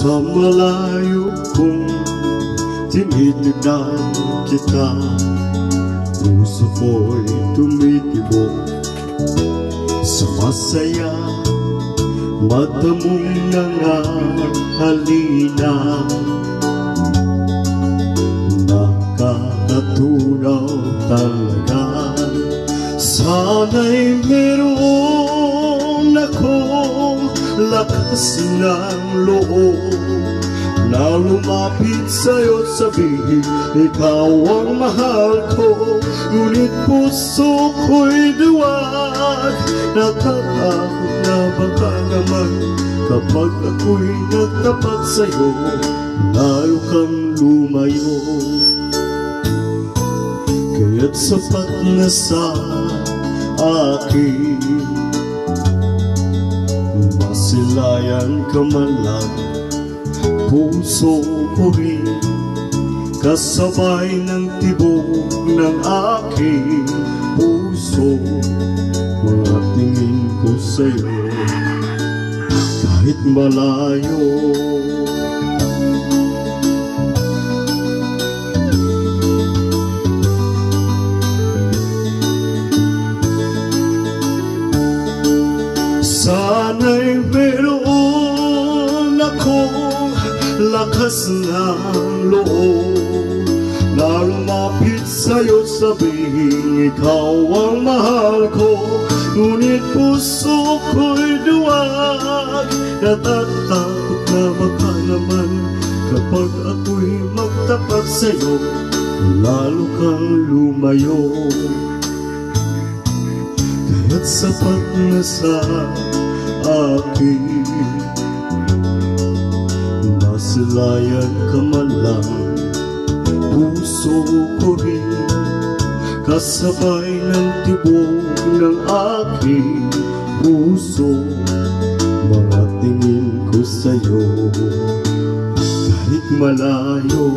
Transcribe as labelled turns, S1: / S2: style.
S1: Sa malayo kong tinitignan kita, puso ko'y tumitibok sa masaya, mata mong nangahalina. Nakakatunaw talaga, sana'y meron akong lakas ng loob na lumapit sa'yo, sabihin ikaw ang mahal ko. Ngunit puso ko'y duwag, natatakot na baka naman kapag ako'y nagtapat sa'yo, lalo kang lumayo. Kaya't sapat na sa akin, masilayan ka man lang, puso ko rin kasabay ng tibok ng aking puso. Mga tingin ko sa'yo kahit malayo. Sana'y meron akong lakas ng loob na lumapit sa'yo, sabihin ikaw ang mahal ko. Ngunit puso ko'y duwag, natatakot na baka naman kapag ako'y magtapat sa'yo, lalo kang lumayo. Kaya't sapat na sa akin, masilayan ka man lang, puso ko rin kasabay ng tibok ng aking puso. Mga tingin ko sa'yo kahit malayo.